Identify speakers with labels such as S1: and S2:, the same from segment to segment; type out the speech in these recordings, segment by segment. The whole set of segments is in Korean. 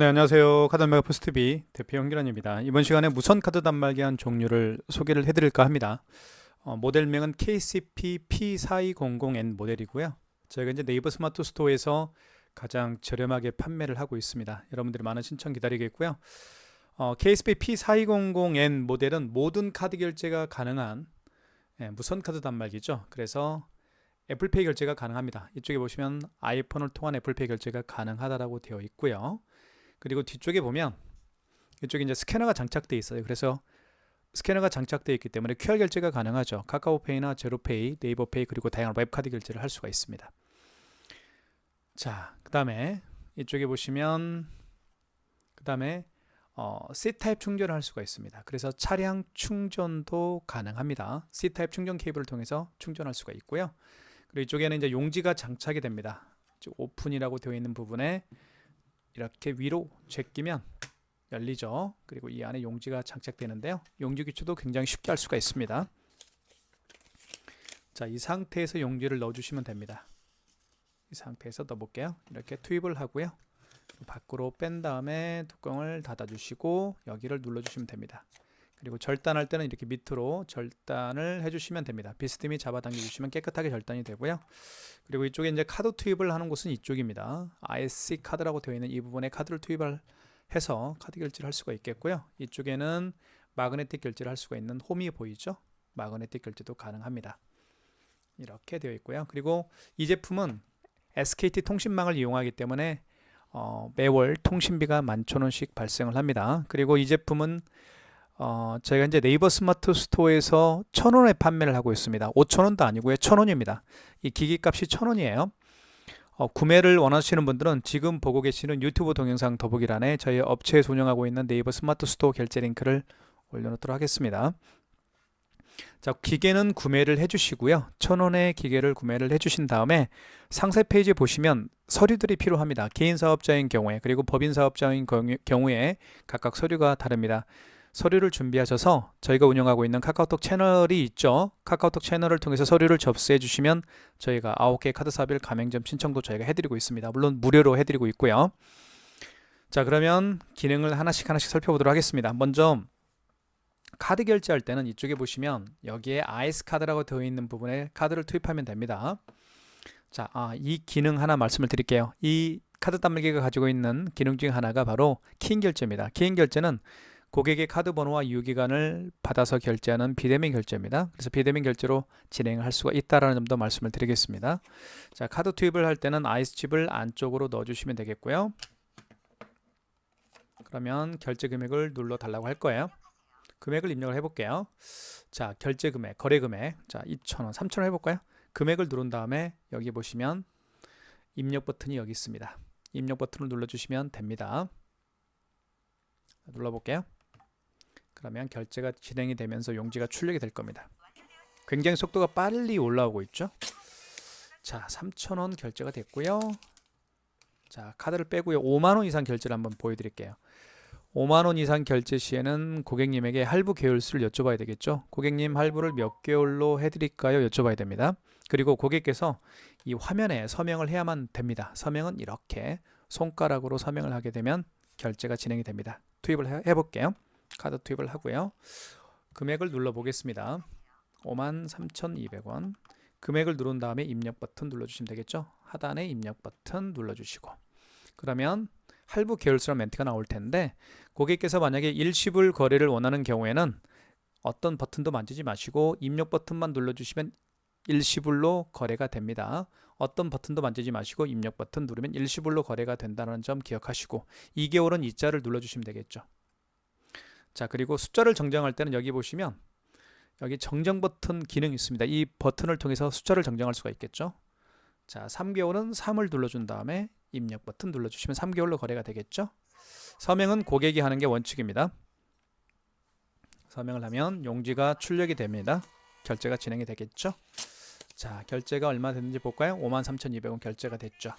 S1: 네, 안녕하세요. 카드단말기 포스트비 대표 홍기란입니다. 이번 시간에 무선 카드 단말기 한 종류를 소개를 해드릴까 합니다. 모델명은 KCP P4200N 모델이고요. 저희가 이제 네이버 스마트 스토어에서 가장 저렴하게 판매를 하고 있습니다. 여러분들이 많은 신청 기다리겠고요. KCP P4200N 모델은 모든 카드 결제가 가능한 무선 카드 단말기죠. 그래서 애플페이 결제가 가능합니다. 이쪽에 보시면 아이폰을 통한 애플페이 결제가 가능하다고 되어 있고요. 그리고 뒤쪽에 보면 이쪽에 이제 스캐너가 장착되어 있어요. 그래서 스캐너가 장착되어 있기 때문에 QR 결제가 가능하죠. 카카오페이나 제로페이, 네이버페이 그리고 다양한 웹카드 결제를 할 수가 있습니다. 자, 그 다음에 이쪽에 보시면 C타입 충전을 할 수가 있습니다. 그래서 차량 충전도 가능합니다. C타입 충전 케이블을 통해서 충전할 수가 있고요. 그리고 이쪽에는 이제 용지가 장착이 됩니다. 오픈이라고 되어 있는 부분에 이렇게 위로 제끼면 열리죠. 그리고 이 안에 용지가 장착되는데요. 용지 교체도 굉장히 쉽게 할 수가 있습니다. 자, 이 상태에서 용지를 넣어주시면 됩니다. 이 상태에서 넣어볼게요. 이렇게 투입을 하고요. 밖으로 뺀 다음에 뚜껑을 닫아주시고 여기를 눌러주시면 됩니다. 그리고 절단할 때는 이렇게 밑으로 절단을 해주시면 됩니다. 비스듬히 잡아당겨 주시면 깨끗하게 절단이 되고요. 그리고 이쪽에 이제 카드 투입을 하는 곳은 이쪽입니다. ISC 카드라고 되어 있는 이 부분에 카드를 투입을 해서 카드 결제를 할 수가 있겠고요. 이쪽에는 마그네틱 결제를 할 수가 있는 홈이 보이죠? 마그네틱 결제도 가능합니다. 이렇게 되어 있고요. 그리고 이 제품은 SKT 통신망을 이용하기 때문에 매월 통신비가 11,000원씩 발생을 합니다. 그리고 이 제품은 저희가 이제 네이버 스마트 스토어에서 1,000원에 판매를 하고 있습니다. 5,000원도 아니고요. 1,000원입니다. 이 기기값이 1,000원이에요. 구매를 원하시는 분들은 지금 보고 계시는 유튜브 동영상 더보기란에 저희 업체에서 운영하고 있는 네이버 스마트 스토어 결제 링크를 올려놓도록 하겠습니다. 자, 기계는 구매를 해주시고요. 1,000원의 기계를 구매를 해주신 다음에 상세 페이지 보시면 서류들이 필요합니다. 개인 사업자인 경우에 그리고 법인 사업자인 경우에 각각 서류가 다릅니다. 서류를 준비하셔서 저희가 운영하고 있는 카카오톡 채널이 있죠. 카카오톡 채널을 통해서 서류를 접수해 주시면 저희가 9개 카드사별 가맹점 신청도 저희가 해드리고 있습니다. 물론 무료로 해드리고 있고요. 자, 그러면 기능을 하나씩 살펴보도록 하겠습니다. 먼저 카드 결제할 때는 이쪽에 보시면 여기에 아이스 카드라고 되어 있는 부분에 카드를 투입하면 됩니다. 자, 이 기능 하나 말씀을 드릴게요. 이 카드 단말기가 가지고 있는 기능 중 하나가 바로 키인 결제입니다. 키인 결제는 고객의 카드 번호와 유효기간을 받아서 결제하는 비대면 결제입니다. 그래서 비대면 결제로 진행을 할 수가 있다는 점도 말씀을 드리겠습니다. 자, 카드 투입을 할 때는 아이스 칩을 안쪽으로 넣어주시면 되겠고요. 그러면 결제 금액을 눌러 달라고 할 거예요. 금액을 입력을 해볼게요. 자, 결제 금액, 거래 금액, 자 2,000원, 3,000원 해볼까요? 금액을 누른 다음에 여기 보시면 입력 버튼이 여기 있습니다. 입력 버튼을 눌러주시면 됩니다. 눌러볼게요. 그러면 결제가 진행이 되면서 용지가 출력이 될 겁니다. 굉장히 속도가 빨리 올라오고 있죠. 자, 3,000원 결제가 됐고요. 자, 카드를 빼고요. 5만원 이상 결제를 한번 보여드릴게요. 5만원 이상 결제 시에는 고객님에게 할부 계열수를 여쭤봐야 되겠죠. 고객님, 할부를 몇 개월로 해드릴까요? 여쭤봐야 됩니다. 그리고 고객께서 이 화면에 서명을 해야만 됩니다. 서명은 이렇게 손가락으로 서명을 하게 되면 결제가 진행이 됩니다. 투입을 해볼게요. 카드 투입을 하고요. 금액을 눌러 보겠습니다. 53,200원. 금액을 누른 다음에 입력 버튼 눌러주시면 되겠죠. 하단에 입력 버튼 눌러주시고, 그러면 할부 계열수란 멘트가 나올 텐데, 고객께서 만약에 일시불 거래를 원하는 경우에는 어떤 버튼도 만지지 마시고 입력 버튼만 눌러주시면 일시불로 거래가 됩니다. 어떤 버튼도 만지지 마시고 입력 버튼 누르면 일시불로 거래가 된다는 점 기억하시고 2개월은 이자를 눌러주시면 되겠죠. 자, 그리고 숫자를 정정할 때는 여기 보시면 여기 정정 버튼 기능이 있습니다. 이 버튼을 통해서 숫자를 정정할 수가 있겠죠. 자, 3개월은 3을 눌러준 다음에 입력 버튼 눌러주시면 3개월로 거래가 되겠죠. 서명은 고객이 하는 게 원칙입니다. 서명을 하면 용지가 출력이 됩니다. 결제가 진행이 되겠죠. 자, 결제가 얼마 됐는지 볼까요? 53,200원 결제가 됐죠.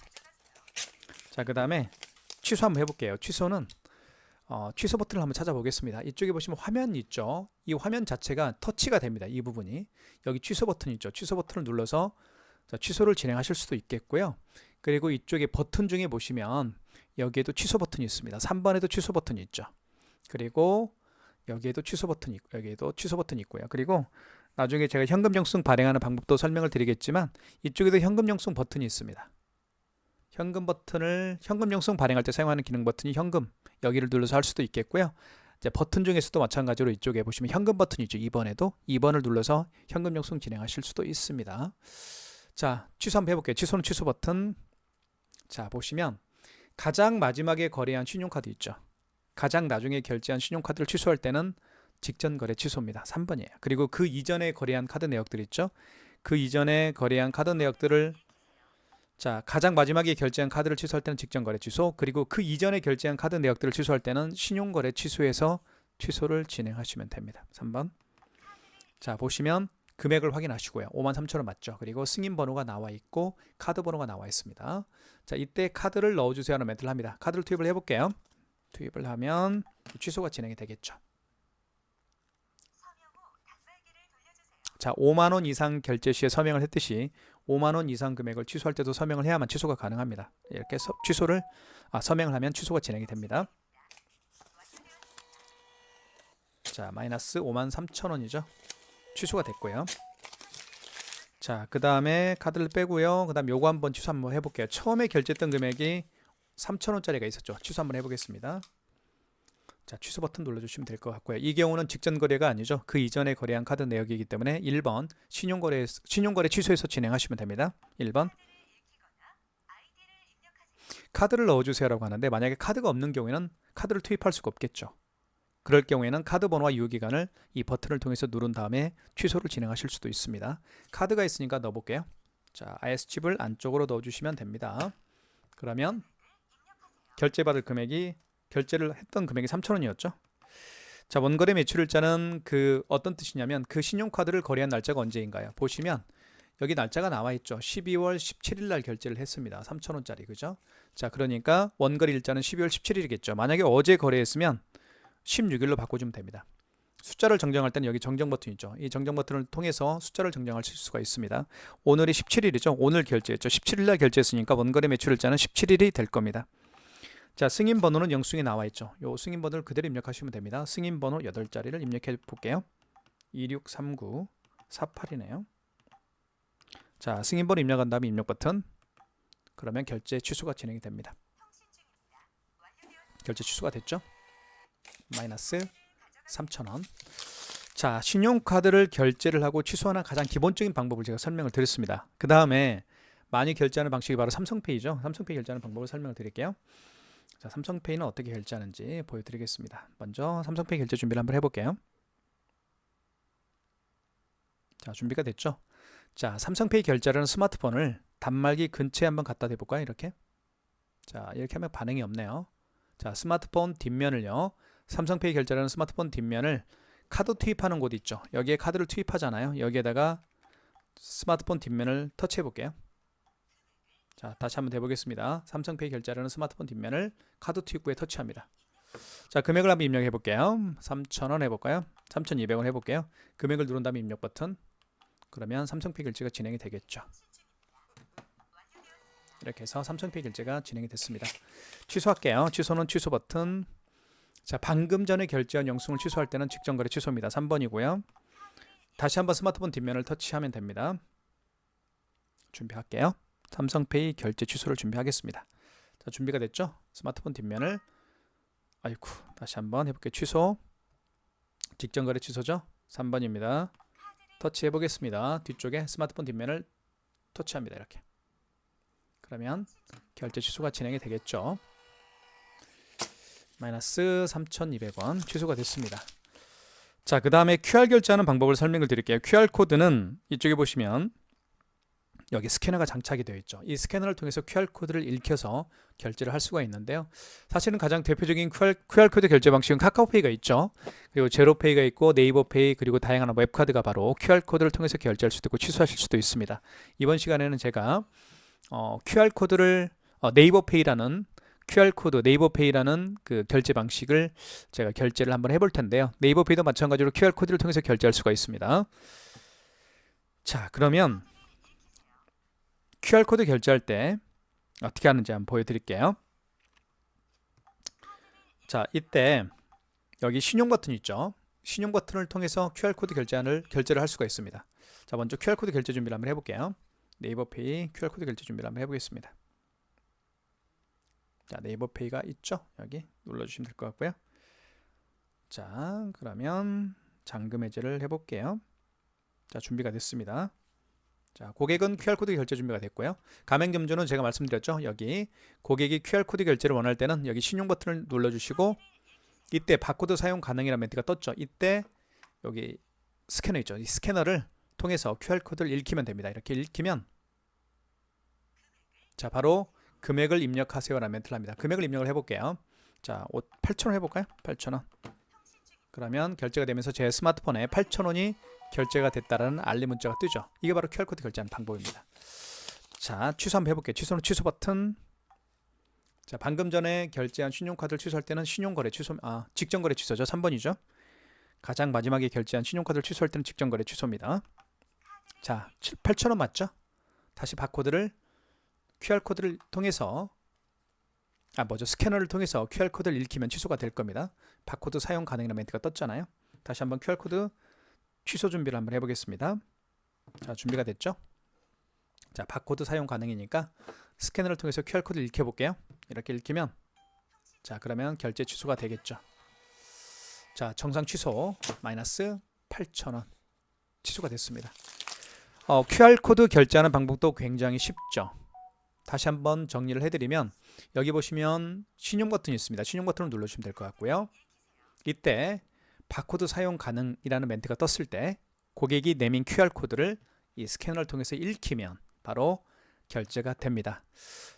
S1: 자, 그 다음에 취소 한번 해볼게요. 취소는 취소 버튼을 한번 찾아보겠습니다. 이쪽에 보시면 화면 있죠. 이 화면 자체가 터치가 됩니다. 이 부분이 여기 취소 버튼 있죠. 취소 버튼을 눌러서 취소를 진행하실 수도 있겠고요. 그리고 이쪽에 버튼 중에 보시면 여기에도 취소 버튼이 있습니다. 3번에도 취소 버튼이 있죠. 그리고 여기에도 취소 버튼이 있고 여기에도 취소 버튼이 있고요. 그리고 나중에 제가 현금 영수증 발행하는 방법도 설명을 드리겠지만 이쪽에도 현금 영수증 버튼이 있습니다. 현금 영수증 발행할 때 사용하는 기능 버튼이 현금 여기를 눌러서 할 수도 있겠고요. 이제 버튼 중에서도 마찬가지로 이쪽에 보시면 현금 버튼이 있죠. 2번에도 2번을 눌러서 현금 영수증 진행하실 수도 있습니다. 자, 취소 한번 해볼게요. 취소는 취소 버튼. 자, 보시면 가장 마지막에 거래한 신용카드 있죠. 가장 나중에 결제한 신용카드를 취소할 때는 직전 거래 취소입니다. 3번이에요. 그리고 그 이전에 거래한 카드 내역들 있죠. 그 이전에 거래한 카드 내역들을 가장 마지막에 결제한 카드를 취소할 때는 직전 거래 취소, 그리고 그 이전에 결제한 카드 내역들을 취소할 때는 신용거래 취소해서 취소를 진행하시면 됩니다. 3번. 자, 보시면 금액을 확인하시고요. 53,000원 맞죠? 그리고 승인 번호가 나와 있고 카드 번호가 나와 있습니다. 자, 이때 카드를 넣어주세요 하는 멘트를 합니다. 카드를 투입을 해볼게요. 투입을 하면 취소가 진행이 되겠죠. 자, 5만원 이상 결제 시에 서명을 했듯이 5만원 이상 금액을 취소할 때도 서명을 해야만 취소가 가능합니다. 이렇게 서명을 하면 취소가 진행이 됩니다. 자, 마이너스 53,000원이죠. 취소가 됐고요. 자, 그 다음에 카드를 빼고요. 그 다음 요거 한번 취소 한번 해볼게요. 처음에 결제했던 금액이 3,000원짜리가 있었죠. 취소 한번 해보겠습니다. 자, 취소 버튼 눌러주시면 될 것 같고요. 이 경우는 직전 거래가 아니죠. 그 이전에 거래한 카드 내역이기 때문에 1번 신용거래 취소해서 진행하시면 됩니다. 1번 카드를 넣어주세요라고 하는데 만약에 카드가 없는 경우에는 카드를 투입할 수가 없겠죠. 그럴 경우에는 카드 번호와 유효기간을 이 버튼을 통해서 누른 다음에 취소를 진행하실 수도 있습니다. 카드가 있으니까 넣어볼게요. 자, IS칩을 안쪽으로 넣어주시면 됩니다. 그러면 결제받을 금액이 결제를 했던 금액이 3,000원이었죠. 자, 원거래 매출일자는 어떤 뜻이냐면 그 신용카드를 거래한 날짜가 언제인가요? 보시면 여기 날짜가 나와 있죠. 12월 17일 날 결제를 했습니다. 3,000원짜리 그죠? 자, 그러니까 원거래 일자는 12월 17일이겠죠. 만약에 어제 거래했으면 16일로 바꿔주면 됩니다. 숫자를 정정할 때는 여기 정정 버튼 있죠. 이 정정 버튼을 통해서 숫자를 정정하실 수가 있습니다. 오늘이 17일이죠. 오늘 결제했죠. 17일 날 결제했으니까 원거래 매출일자는 17일이 될 겁니다. 자, 승인 번호는 영수증에 나와 있죠. 요 승인 번호를 그대로 입력하시면 됩니다. 승인 번호 8자리를 입력해 볼게요. 263948이네요. 자, 승인 번호 입력한 다음에 입력 버튼. 그러면 결제 취소가 진행이 됩니다. 결제 취소가 됐죠? 마이너스 3,000원. 자, 신용카드를 결제를 하고 취소하는 가장 기본적인 방법을 제가 설명을 드렸습니다. 그 다음에 많이 결제하는 방식이 바로 삼성페이죠. 삼성페이 결제하는 방법을 설명을 드릴게요. 자, 삼성페이는 어떻게 결제하는지 보여드리겠습니다. 먼저 삼성페이 결제 준비를 한번 해볼게요. 자, 준비가 됐죠? 자, 삼성페이 결제라는 스마트폰을 단말기 근처에 한번 갖다 대볼까요? 이렇게. 자, 이렇게 하면 반응이 없네요. 자, 스마트폰 뒷면을요. 삼성페이 결제라는 스마트폰 뒷면을 카드 투입하는 곳 있죠. 여기에 카드를 투입하잖아요. 여기에다가 스마트폰 뒷면을 터치해 볼게요. 자, 다시 한번 해보겠습니다. 삼성페이 결제라는 스마트폰 뒷면을 카드 투입구에 터치합니다. 자, 금액을 한번 입력해 볼게요. 3,000원 해볼까요? 3,200원 해볼게요. 금액을 누른 다음에 입력 버튼. 그러면 삼성페이 결제가 진행이 되겠죠. 이렇게 해서 삼성페이 결제가 진행이 됐습니다. 취소할게요. 취소는 취소 버튼. 자, 방금 전에 결제한 영수증을 취소할 때는 직전 거래 취소입니다. 3번이고요. 다시 한번 스마트폰 뒷면을 터치하면 됩니다. 준비할게요. 삼성페이 결제 취소를 준비하겠습니다. 자, 준비가 됐죠? 스마트폰 뒷면을 다시 한번 해볼게요. 취소. 직전 거래 취소죠? 3번입니다. 터치해 보겠습니다. 뒤쪽에 스마트폰 뒷면을 터치합니다. 이렇게. 그러면 결제 취소가 진행이 되겠죠. 마이너스 3,200원 취소가 됐습니다. 자, 그 다음에 QR 결제하는 방법을 설명을 드릴게요. QR코드는 이쪽에 보시면 여기 스캐너가 장착이 되어 있죠. 이 스캐너를 통해서 QR코드를 읽혀서 결제를 할 수가 있는데요. 사실은 가장 대표적인 QR코드 결제 방식은 카카오페이가 있죠. 그리고 제로페이가 있고 네이버페이 그리고 다양한 웹카드가 바로 QR코드를 통해서 결제할 수도 있고 취소하실 수도 있습니다. 이번 시간에는 제가 QR코드를 네이버페이라는 그 결제 방식을 제가 결제를 한번 해볼 텐데요. 네이버페이도 마찬가지로 QR코드를 통해서 결제할 수가 있습니다. 자, 그러면 QR코드 결제할 때 어떻게 하는지 한번 보여드릴게요. 자, 이때 여기 신용 버튼 있죠. 신용 버튼을 통해서 QR코드 결제를 할 수가 있습니다. 자, 먼저 QR코드 결제 준비를 한번 해볼게요. 네이버페이 QR코드 결제 준비를 한번 해보겠습니다. 자, 네이버페이가 있죠. 여기 눌러주시면 될 것 같고요. 자, 그러면 잔금 해제를 해볼게요. 자, 준비가 됐습니다. 자, 고객은 QR코드 결제 준비가 됐고요. 가맹점주는 제가 말씀드렸죠. 여기 고객이 QR코드 결제를 원할 때는 여기 신용 버튼을 눌러주시고 이때 바코드 사용 가능이라는 멘트가 떴죠. 이때 여기 스캐너 있죠. 이 스캐너를 통해서 QR코드를 읽히면 됩니다. 이렇게 읽히면 자, 바로 금액을 입력하세요라는 멘트를 합니다. 금액을 입력을 해볼게요. 자, 8,000원 해볼까요? 8,000원. 그러면 결제가 되면서 제 스마트폰에 8,000원이 결제가 됐다라는 알림 문자가 뜨죠. 이게 바로 QR코드 결제하는 방법입니다. 자, 취소 한번 해볼게요. 취소는 취소 버튼. 자, 방금 전에 결제한 신용카드를 취소할 때는 신용거래 취소, 직전거래 취소죠. 3번이죠. 가장 마지막에 결제한 신용카드를 취소할 때는 직전거래 취소입니다. 자, 8,000원 맞죠? 다시 바코드를 QR코드를 통해서 스캐너를 통해서 QR코드를 읽히면 취소가 될 겁니다. 바코드 사용 가능이라는 멘트가 떴잖아요. 다시 한번 QR코드 취소 준비를 한번 해보겠습니다. 자, 준비가 됐죠? 자, 바코드 사용 가능이니까 스캐너를 통해서 QR코드를 읽혀볼게요. 이렇게 읽히면 자, 그러면 결제 취소가 되겠죠. 자, 정상 취소 마이너스 8,000원 취소가 됐습니다. QR코드 결제하는 방법도 굉장히 쉽죠. 다시 한번 정리를 해드리면 여기 보시면 신용 버튼이 있습니다. 신용 버튼을 눌러주시면 될 것 같고요. 이때 바코드 사용 가능이라는 멘트가 떴을 때 고객이 내민 QR코드를 이 스캐너를 통해서 읽히면 바로 결제가 됩니다.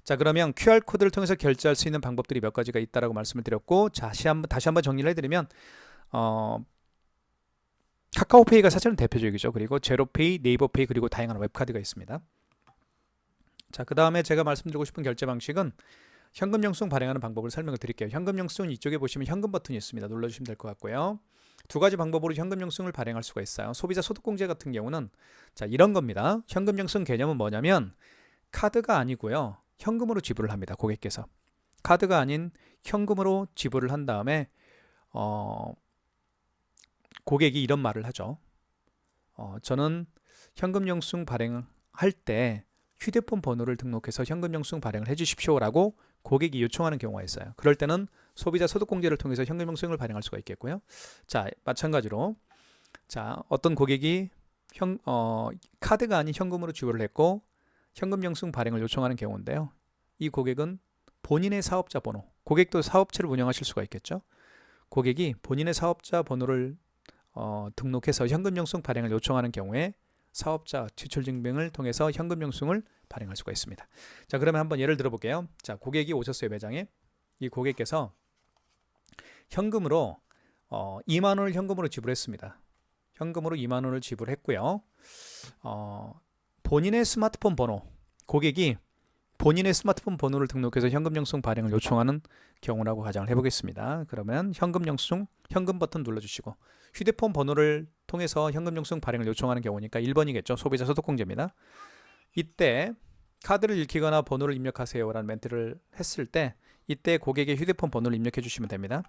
S1: 자, 그러면 QR코드를 통해서 결제할 수 있는 방법들이 몇 가지가 있다라고 말씀을 드렸고, 다시 한번 정리를 해드리면 카카오페이가 사실은 대표적이죠. 그리고 제로페이, 네이버페이, 그리고 다양한 웹카드가 있습니다. 자, 그 다음에 제가 말씀드리고 싶은 결제 방식은 현금 영수증 발행하는 방법을 설명을 드릴게요. 현금 영수증은 이쪽에 보시면 현금 버튼이 있습니다. 눌러주시면 될 것 같고요. 두 가지 방법으로 현금 영수증을 발행할 수가 있어요. 소비자 소득공제 같은 경우는 자, 이런 겁니다. 현금 영수증 개념은 뭐냐면 카드가 아니고요. 현금으로 지불을 합니다. 고객께서. 카드가 아닌 현금으로 지불을 한 다음에 고객이 이런 말을 하죠. 저는 현금 영수증 발행할 때 휴대폰 번호를 등록해서 현금 영수증 발행을 해주십시오라고 고객이 요청하는 경우가 있어요. 그럴 때는 소비자 소득공제를 통해서 현금 영수증을 발행할 수가 있겠고요. 자, 마찬가지로 자, 어떤 고객이 카드가 아닌 현금으로 지불을 했고 현금 영수증 발행을 요청하는 경우인데요. 이 고객은 본인의 사업자 번호, 고객도 사업체를 운영하실 수가 있겠죠. 고객이 본인의 사업자 번호를 등록해서 현금 영수증 발행을 요청하는 경우에 사업자 지출증명을 통해서 현금 영수증을 발행할 수가 있습니다. 자, 그러면 한번 예를 들어 볼게요. 자, 고객이 오셨어요, 매장에. 이 고객께서 현금으로 2만 원을 현금으로 지불했습니다. 현금으로 2만 원을 지불했고요. 본인의 스마트폰 번호, 고객이 본인의 스마트폰 번호를 등록해서 현금 영수증 발행을 요청하는 경우라고 가정을 해보겠습니다. 그러면 현금 영수증, 현금 버튼 눌러주시고 휴대폰 번호를 통해서 현금 영수증 발행을 요청하는 경우니까 1번이겠죠. 소비자 소득공제입니다. 이때 카드를 읽히거나 번호를 입력하세요라는 멘트를 했을 때 이때 고객의 휴대폰 번호를 입력해 주시면 됩니다.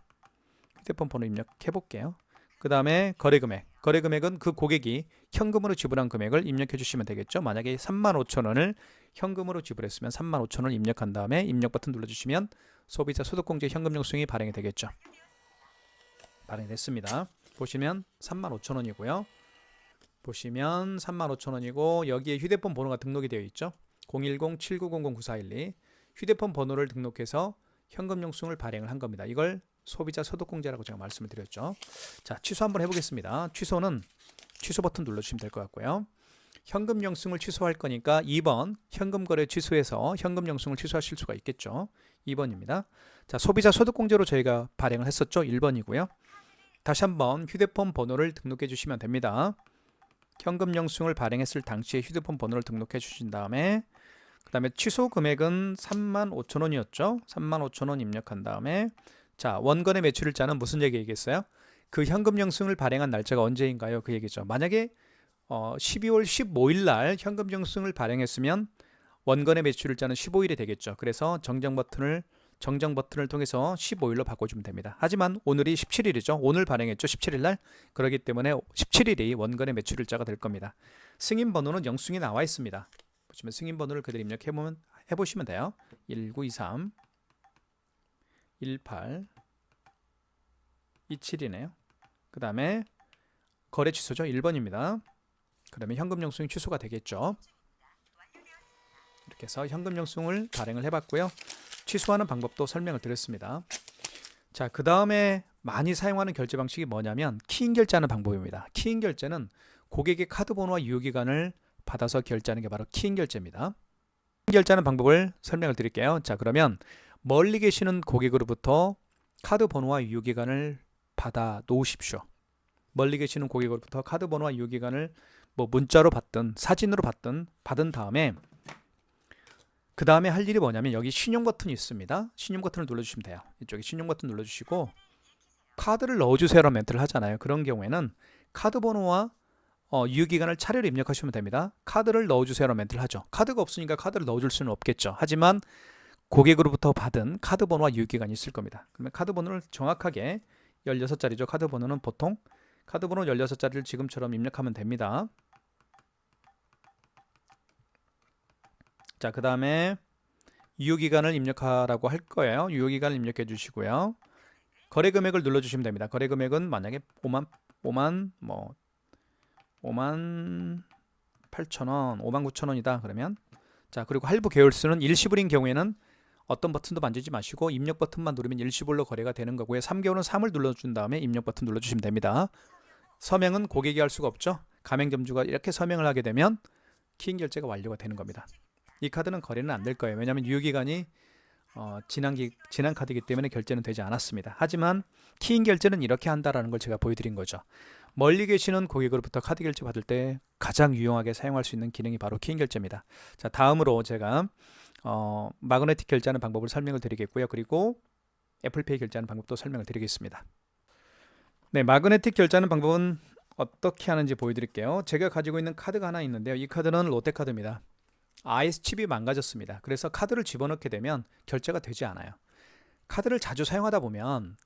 S1: 휴대폰 번호 입력해 볼게요. 그 다음에 거래금액은 그 고객이 현금으로 지불한 금액을 입력해 주시면 되겠죠. 만약에 35,000원을 현금으로 지불했으면 35,000원을 입력한 다음에 입력 버튼 눌러주시면 소비자 소득공제 현금 영수증이 발행이 되겠죠. 발행이 됐습니다. 보시면 35,000원이고요. 보시면 35,000원이고 여기에 휴대폰 번호가 등록이 되어 있죠. 010-7900-9412 휴대폰 번호를 등록해서 현금 영수증을 발행을 한 겁니다. 이걸 소비자 소득공제라고 제가 말씀을 드렸죠. 자, 취소 한번 해보겠습니다. 취소는 취소 버튼 눌러주시면 될 것 같고요. 현금 영수증을 취소할 거니까 2번 현금 거래 취소해서 현금 영수증을 취소하실 수가 있겠죠. 2번입니다. 자, 소비자 소득공제로 저희가 발행을 했었죠. 1번이고요. 다시 한번 휴대폰 번호를 등록해 주시면 됩니다. 현금 영수증을 발행했을 당시에 휴대폰 번호를 등록해 주신 다음에 그 다음에 취소 금액은 35,000원이었죠. 35,000원 입력한 다음에 자, 원건의 매출일자는 무슨 얘기겠어요? 그 현금 영수증을 발행한 날짜가 언제인가요? 그 얘기죠. 만약에 12월 15일 날 현금 영수증을 발행했으면 원건의 매출일자는 15일이 되겠죠. 그래서 정정 버튼을 정정 버튼을 통해서 15일로 바꿔주면 됩니다. 하지만 오늘이 17일이죠. 오늘 발행했죠. 17일 날. 그렇기 때문에 17일이 원건의 매출일자가 될 겁니다. 승인 번호는 영수증에 나와 있습니다. 보시면 승인 번호를 그대로 해보시면 돼요. 1923 18 27이네요. 그 다음에 거래 취소죠. 1번입니다. 그러면 현금 영수증 취소가 되겠죠. 이렇게 해서 현금 영수증을 발행을 해봤고요. 취소하는 방법도 설명을 드렸습니다. 자, 그 다음에 많이 사용하는 결제 방식이 뭐냐면 키인 결제하는 방법입니다. 키인 결제는 고객의 카드 번호와 유효기간을 받아서 결제하는 게 바로 키인 결제입니다. 키인 결제하는 방법을 설명을 드릴게요. 자, 그러면 멀리 계시는 고객으로부터 카드 번호와 유효기간을 받아 놓으십시오. 멀리 계시는 고객으로부터 카드 번호와 유효기간을 뭐 문자로 받든 사진으로 받은 다음에 그 다음에 할 일이 뭐냐면 여기 신용 버튼이 있습니다. 신용 버튼을 눌러주시면 돼요. 이쪽에 신용 버튼 눌러주시고 카드를 넣어주세요라는 멘트를 하잖아요. 그런 경우에는 카드 번호와 유효기간을 차례로 입력하시면 됩니다. 카드를 넣어주세요라는 멘트를 하죠. 카드가 없으니까 카드를 넣어줄 수는 없겠죠. 하지만 고객으로부터 받은 카드 번호와 유효기간이 있을 겁니다. 그러면 카드 번호를 정확하게 16자리죠. 카드 번호는 보통 카드 번호 16자리를 지금처럼 입력하면 됩니다. 자, 그 다음에 유효기간을 입력하라고 할 거예요. 유효기간을 입력해 주시고요. 거래 금액을 눌러주시면 됩니다. 거래 금액은 만약에 5만 8,000원, 5만 9천원이다 그러면 자, 그리고 할부 계열수는 일시불인 경우에는 어떤 버튼도 만지지 마시고 입력 버튼만 누르면 일시불로 거래가 되는 거고요. 3개월은 3을 눌러준 다음에 입력 버튼 눌러주시면 됩니다. 서명은 고객이 할 수가 없죠. 가맹점주가 이렇게 서명을 하게 되면 키인 결제가 완료가 되는 겁니다. 이 카드는 거래는 안 될 거예요. 왜냐하면 유효기간이 지난 카드이기 때문에 결제는 되지 않았습니다. 하지만 키인 결제는 이렇게 한다라는 걸 제가 보여드린 거죠. 멀리 계시는 고객으로부터 카드 결제 받을 때 가장 유용하게 사용할 수 있는 기능이 바로 키인 결제입니다. 자, 다음으로 제가 마그네틱 결제하는 방법을 설명을 드리겠고요. 그리고 애플페이 결제하는 방법도 설명을 드리겠습니다. 네, 마그네틱 결제하는 방법은 어떻게 하는지 보여드릴게요. 제가 가지고 있는 카드가 하나 있는데요. 이 카드는 롯데카드입니다. IS 칩이 망가졌습니다. 그래서 카드를 집어넣게 되면 결제가 되지 않아요. 카드를 자주 사용하다 보면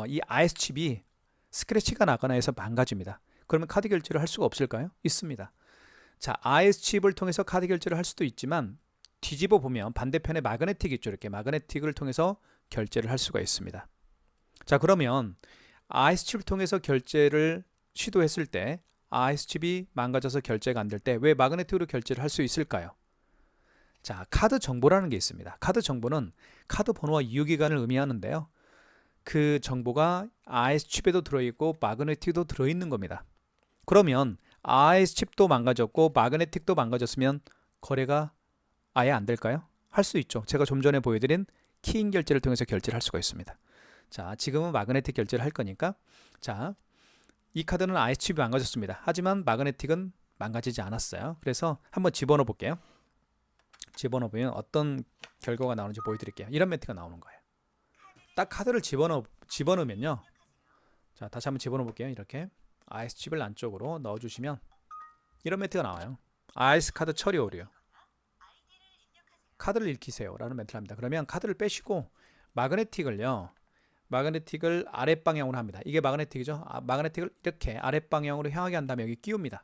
S1: 이 IS 칩이 스크래치가 나거나 해서 망가집니다. 그러면 카드 결제를 할 수가 없을까요? 있습니다. 자, IS 칩을 통해서 카드 결제를 할 수도 있지만 뒤집어 보면 반대편에 마그네틱이 있죠. 이렇게 마그네틱을 통해서 결제를 할 수가 있습니다. 자, 그러면 IS 칩을 통해서 결제를 시도했을 때 IS 칩이 망가져서 결제가 안 될 때 왜 마그네틱으로 결제를 할 수 있을까요? 자, 카드 정보라는 게 있습니다. 카드 정보는 카드 번호와 유효기간을 의미하는데요. 그 정보가 IS 칩에도 들어있고 마그네틱도 들어있는 겁니다. 그러면 IS 칩도 망가졌고 마그네틱도 망가졌으면 거래가 아예 안 될까요? 할 수 있죠. 제가 좀 전에 보여드린 키인 결제를 통해서 결제를 할 수가 있습니다. 자, 지금은 마그네틱 결제를 할 거니까 자, 이 카드는 IS 칩이 망가졌습니다. 하지만 마그네틱은 망가지지 않았어요. 그래서 한번 집어넣어 볼게요. 집어넣어 보면 어떤 결과가 나오는지 보여드릴게요. 이런 멘트가 나오는 거예요. 딱 카드를 집어넣으면요. 자, 다시 한번 집어넣어 볼게요. 이렇게 IS 칩을 안쪽으로 넣어주시면 이런 멘트가 나와요. IS 카드 처리 오류. 카드를 읽히세요 라는 멘트를 합니다. 그러면 카드를 빼시고 마그네틱을 아랫방향으로 합니다. 이게 마그네틱이죠. 마그네틱을 이렇게 아랫방향으로 향하게 한 다음에 여기 끼웁니다.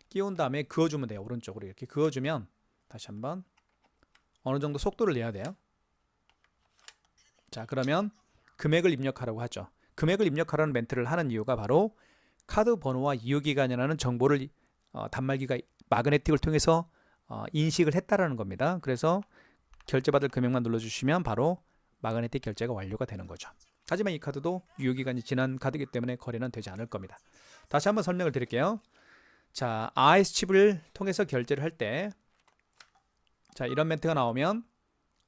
S1: 끼운 다음에 그어주면 돼요. 오른쪽으로 이렇게 그어주면 다시 한번 어느 정도 속도를 내야 돼요. 자, 그러면 금액을 입력하라고 하죠. 금액을 입력하라는 멘트를 하는 이유가 바로 카드 번호와 유효기간이라는 정보를 단말기가 마그네틱을 통해서 인식을 했다라는 겁니다. 그래서 결제받을 금액만 눌러주시면 바로 마그네틱 결제가 완료가 되는 거죠. 하지만 이 카드도 유효기간이 지난 카드이기 때문에 거래는 되지 않을 겁니다. 다시 한번 설명을 드릴게요. 자, IS 칩을 통해서 결제를 할 때 자, 이런 멘트가 나오면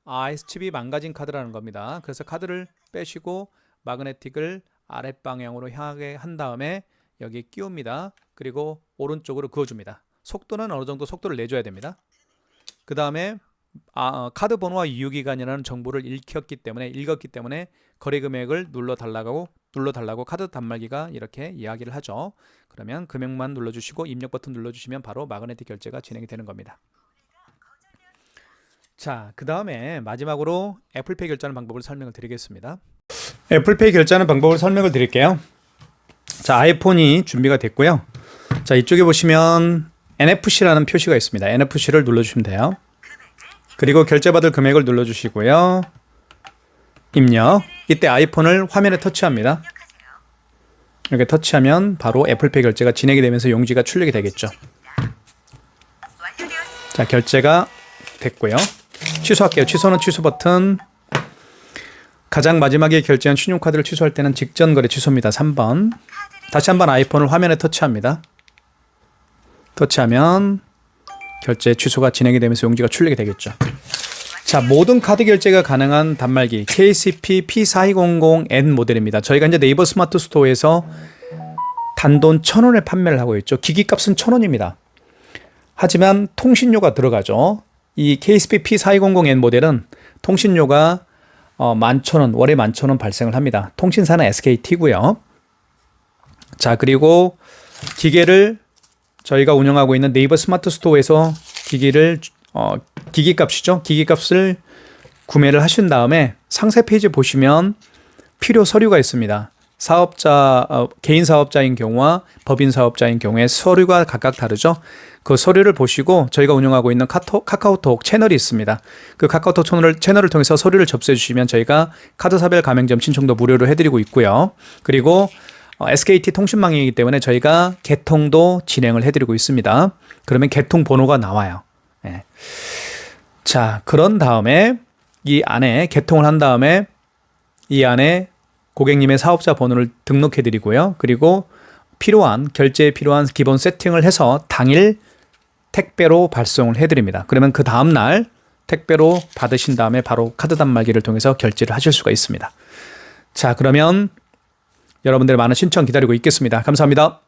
S1: IS 칩이 망가진 카드라는 겁니다. 그래서 카드를 빼시고 마그네틱을 아랫방향으로 향하게 한 다음에 여기에 끼웁니다. 그리고 오른쪽으로 그어줍니다. 속도는 어느 정도 속도를 내줘야 됩니다. 그 다음에 카드 번호와 유효기간이라는 정보를 읽었기 때문에 거래 금액을 눌러달라고 카드 단말기가 이렇게 이야기를 하죠. 그러면 금액만 눌러주시고 입력 버튼 눌러주시면 바로 마그네틱 결제가 진행이 되는 겁니다. 자, 그 다음에 마지막으로 애플페이 결제하는 방법을 설명을 드리겠습니다. 애플페이 결제하는 방법을 설명을 드릴게요. 자, 아이폰이 준비가 됐고요. 자, 이쪽에 보시면 NFC라는 표시가 있습니다. NFC를 눌러주시면 돼요. 그리고 결제받을 금액을 눌러주시고요. 입력. 이때 아이폰을 화면에 터치합니다. 이렇게 터치하면 바로 애플페이 결제가 진행이 되면서 용지가 출력이 되겠죠. 자, 결제가 됐고요. 취소할게요. 취소는 취소 버튼. 가장 마지막에 결제한 신용카드를 취소할 때는 직전 거래 취소입니다. 3번. 다시 한번 아이폰을 화면에 터치합니다. 터치하면 결제 취소가 진행이 되면서 용지가 출력이 되겠죠. 자, 모든 카드 결제가 가능한 단말기 KCP P4200N 모델입니다. 저희가 이제 네이버 스마트 스토어에서 단돈 1,000원에 판매를 하고 있죠. 기기값은 1,000원입니다. 하지만 통신료가 들어가죠. 이 KCP P4200N 모델은 통신료가 11,000원, 월에 11,000원 발생을 합니다. 통신사는 SKT고요. 자, 그리고 기계를 저희가 운영하고 있는 네이버 스마트 스토어에서 기기값이죠. 기기값을 구매를 하신 다음에 상세 페이지 보시면 필요 서류가 있습니다. 개인 사업자인 경우와 법인 사업자인 경우에 서류가 각각 다르죠. 그 서류를 보시고 저희가 운영하고 있는 카카오톡 채널이 있습니다. 그 카카오톡 채널을 통해서 서류를 접수해 주시면 저희가 카드사별 가맹점 신청도 무료로 해드리고 있고요. 그리고 SKT 통신망이기 때문에 저희가 개통도 진행을 해드리고 있습니다. 그러면 개통 번호가 나와요. 네. 자, 그런 다음에 이 안에 개통을 한 다음에 이 안에 고객님의 사업자 번호를 등록해 드리고요. 그리고 결제에 필요한 기본 세팅을 해서 당일 택배로 발송을 해 드립니다. 그러면 그 다음날 택배로 받으신 다음에 바로 카드 단말기를 통해서 결제를 하실 수가 있습니다. 자, 그러면 여러분들의 많은 신청 기다리고 있겠습니다. 감사합니다.